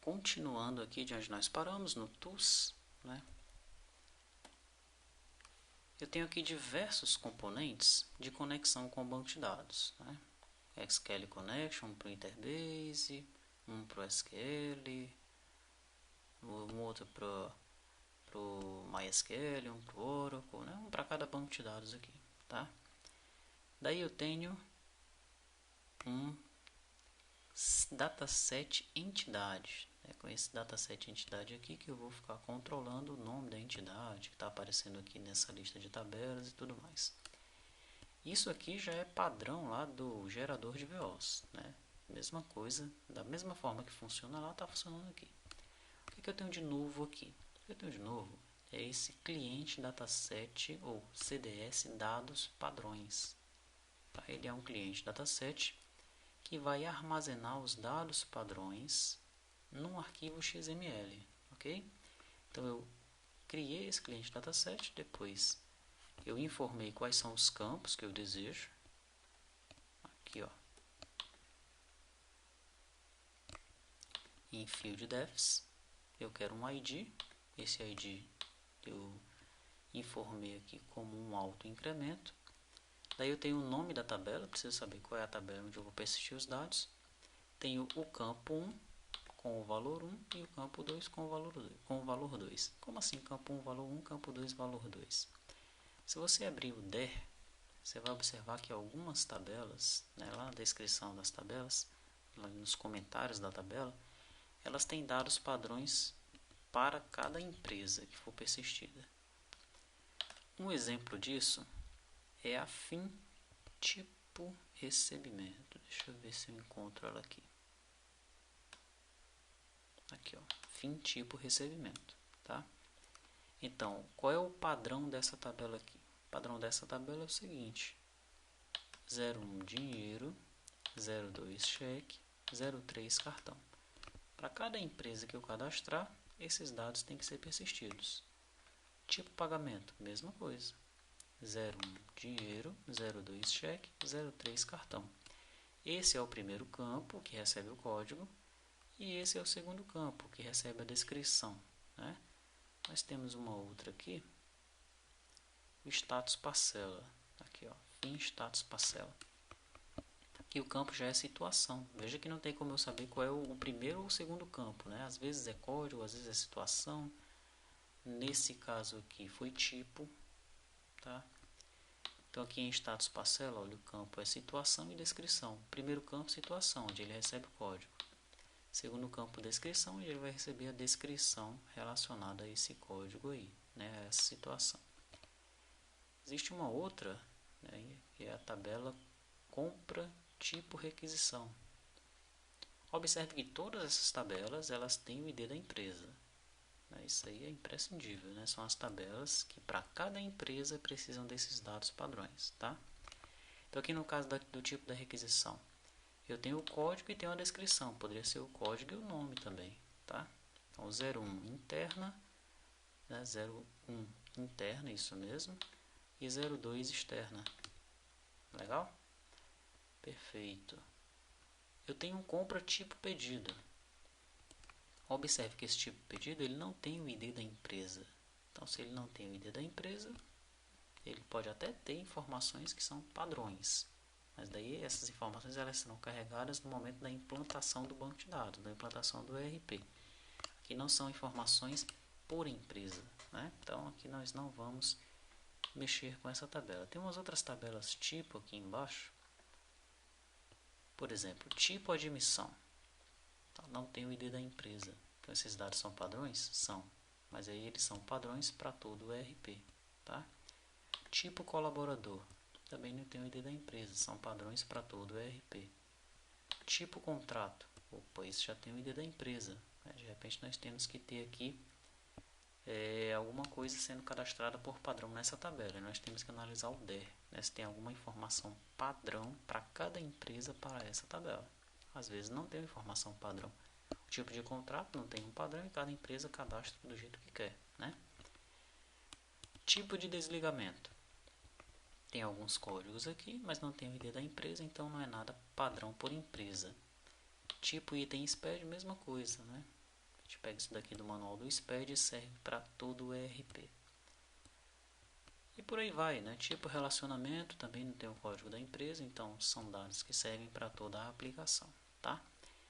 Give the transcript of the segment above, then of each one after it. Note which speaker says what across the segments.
Speaker 1: continuando aqui de onde nós paramos, no Tools, né? Eu tenho aqui diversos componentes de conexão com o banco de dados, né? SQL Connection para o Interbase, um para o SQL, um outro para o MySQL, um para o Oracle, né? Um para cada banco de dados aqui, tá? Daí eu tenho um dataset entidade. É com esse dataset entidade aqui que eu vou ficar controlando o nome da entidade que está aparecendo aqui nessa lista de tabelas e tudo mais. Isso aqui já é padrão lá do gerador de VOs, né? Mesma coisa, da mesma forma que funciona lá, está funcionando aqui. O que eu tenho de novo aqui? O que eu tenho de novo é esse cliente dataset ou CDS dados padrões. Tá? Ele é um cliente dataset que vai armazenar os dados padrões num arquivo XML, ok? Então eu criei esse cliente dataset, depois eu informei quais são os campos que eu desejo. Aqui, ó, em field defs, eu quero um ID. Esse ID eu informei aqui como um auto-incremento. Daí eu tenho o nome da tabela, preciso saber qual é a tabela onde eu vou persistir os dados. Tenho o campo 1 com o valor 1 e o campo 2 com o valor 2. Como assim campo 1, valor 1, campo 2, valor 2? Se você abrir o DER, você vai observar que algumas tabelas, né, lá na descrição das tabelas, lá nos comentários da tabela, elas têm dados padrões para cada empresa que for persistida. Um exemplo disso é a FIM tipo recebimento. Deixa eu ver se eu encontro ela aqui. Aqui, ó, FIM tipo recebimento, tá? Então, qual é o padrão dessa tabela aqui? O padrão dessa tabela é o seguinte: 01 dinheiro, 02 cheque, 03 cartão. Para cada empresa que eu cadastrar, esses dados têm que ser persistidos. Tipo pagamento, mesma coisa. 01 dinheiro, 02 cheque, 03 cartão. Esse é o primeiro campo que recebe o código e esse é o segundo campo que recebe a descrição, né? Nós temos uma outra aqui, o status parcela. Aqui, ó, fim status parcela. Aqui o campo já é situação. Veja que não tem como eu saber qual é o primeiro ou o segundo campo, né? Às vezes é código, às vezes é situação. Nesse caso aqui foi tipo, tá? Então aqui em status parcela, olha, o campo é situação e descrição. Primeiro campo, situação, onde ele recebe o código. Segundo campo, descrição, onde ele vai receber a descrição relacionada a esse código aí, né, a essa situação. Existe uma outra, né, que é a tabela compra tipo requisição. Observe que todas essas tabelas elas têm o ID da empresa. Isso aí é imprescindível, né? São as tabelas que para cada empresa precisam desses dados padrões, tá? Então aqui no caso do tipo da requisição, eu tenho o código e tenho a descrição. Poderia ser o código e o nome também, tá? Então 01 interna, né? 01 interna, isso mesmo, e 02 externa. Legal? Perfeito. Eu tenho um compra tipo pedido. Observe que esse tipo de pedido ele não tem o ID da empresa. Então, se ele não tem o ID da empresa, ele pode até ter informações que são padrões. Mas daí essas informações elas serão carregadas no momento da implantação do banco de dados, da implantação do ERP. Aqui não são informações por empresa, né? Então, aqui nós não vamos mexer com essa tabela. Tem umas outras tabelas tipo aqui embaixo. Por exemplo, tipo admissão. Não tem o ID da empresa. Então esses dados são padrões? São. Mas aí eles são padrões para todo o ERP. Tá? Tipo colaborador. Também não tem o ID da empresa. São padrões para todo o ERP. Tipo contrato. Opa, isso já tem o ID da empresa. De repente nós temos que ter aqui alguma coisa sendo cadastrada por padrão nessa tabela. Nós temos que analisar o DER. Né? Se tem alguma informação padrão para cada empresa para essa tabela. Às vezes não tem informação padrão. O tipo de contrato não tem um padrão e cada empresa cadastra do jeito que quer, né? Tipo de desligamento. Tem alguns códigos aqui, mas não tem o ID da empresa, então não é nada padrão por empresa. Tipo item SPED, mesma coisa, né? gente pega isso daqui do manual do SPED e serve para todo o ERP. E por aí vai, né? Tipo relacionamento, também não tem o código da empresa, então são dados que servem para toda a aplicação, tá?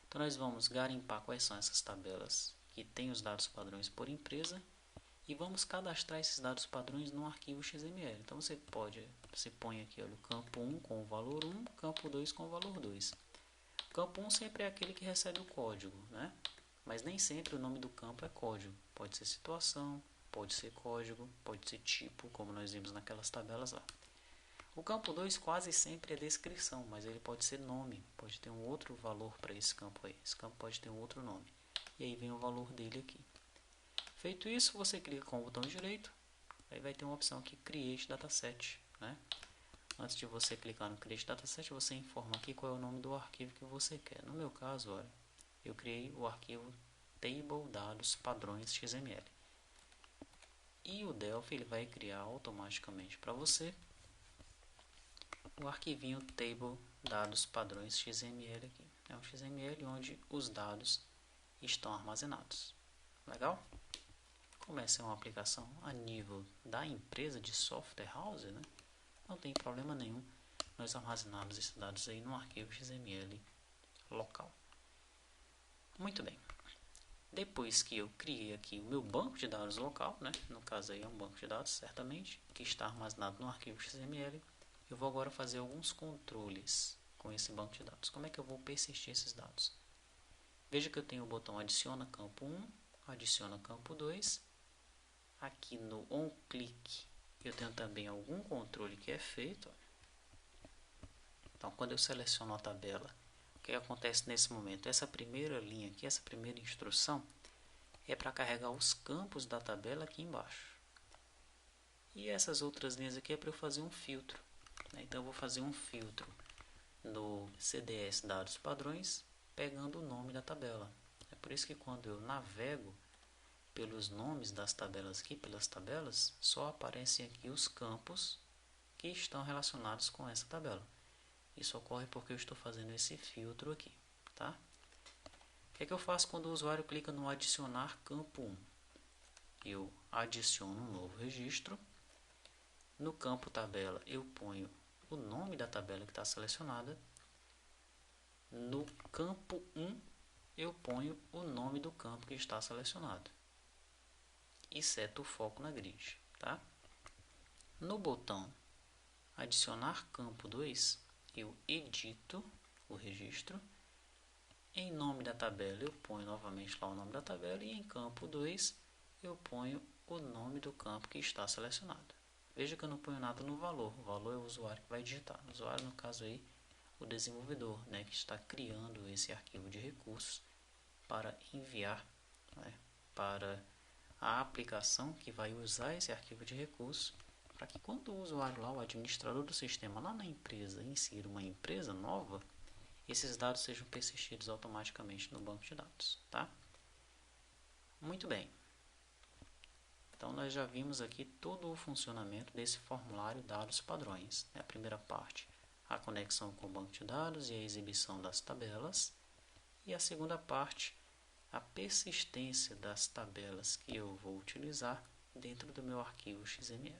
Speaker 1: Então nós vamos garimpar quais são essas tabelas que tem os dados padrões por empresa e vamos cadastrar esses dados padrões no arquivo XML. Então você põe aqui, olha, o campo 1 com o valor 1, campo 2 com o valor 2. O campo 1 sempre é aquele que recebe o código, né? Mas nem sempre o nome do campo é código. Pode ser situação, pode ser código, pode ser tipo, como nós vimos naquelas tabelas lá. O campo 2 quase sempre é descrição, mas ele pode ser nome, pode ter um outro valor para esse campo aí. Esse campo pode ter um outro nome. E aí vem o valor dele aqui. Feito isso, você clica com o botão direito, aí vai ter uma opção aqui, Create Dataset, né? Antes de você clicar no Create Dataset, você informa aqui qual é o nome do arquivo que você quer. No meu caso, olha, eu criei o arquivo Table Dados Padrões XML. E o Delphi ele vai criar automaticamente para você o arquivinho Table Dados Padrões XML aqui. É um XML onde os dados estão armazenados. Legal? Como essa é uma aplicação a nível da empresa de software house, né? Não tem problema nenhum nós armazenarmos esses dados aí no arquivo XML local. Muito bem. Depois que eu criei aqui o meu banco de dados local, né? No caso aí é um banco de dados, certamente, que está armazenado no arquivo XML, eu vou agora fazer alguns controles com esse banco de dados. Como é que eu vou persistir esses dados? Veja que eu tenho o botão adiciona campo 1, adiciona campo 2. Aqui no onClick eu tenho também algum controle que é feito. Então, quando eu seleciono a tabela, o que acontece nesse momento? Essa primeira linha aqui, essa primeira instrução, é para carregar os campos da tabela aqui embaixo. E essas outras linhas aqui é para eu fazer um filtro. Então, eu vou fazer um filtro no CDS Dados Padrões, pegando o nome da tabela. É por isso que quando eu navego pelos nomes das tabelas aqui, pelas tabelas, só aparecem aqui os campos que estão relacionados com essa tabela. Isso ocorre porque eu estou fazendo esse filtro aqui, tá? O que é que eu faço quando o usuário clica no adicionar campo 1? Eu adiciono um novo registro. No campo tabela eu ponho o nome da tabela que está selecionada. No campo 1 eu ponho o nome do campo que está selecionado. E seto o foco na grid, tá? No botão adicionar campo 2, eu edito o registro. Em nome da tabela eu ponho novamente lá o nome da tabela e em campo 2 eu ponho o nome do campo que está selecionado. Veja que eu não ponho nada no valor, o valor é o usuário que vai digitar. O usuário, no caso aí, o desenvolvedor, né, que está criando esse arquivo de recursos para enviar, né, para a aplicação que vai usar esse arquivo de recursos, para que quando o usuário lá, o administrador do sistema lá na empresa, insira uma empresa nova, esses dados sejam persistidos automaticamente no banco de dados, tá? Muito bem. Então nós já vimos aqui todo o funcionamento desse formulário dados padrões. A primeira parte, a conexão com o banco de dados e a exibição das tabelas. E a segunda parte, a persistência das tabelas que eu vou utilizar dentro do meu arquivo XML.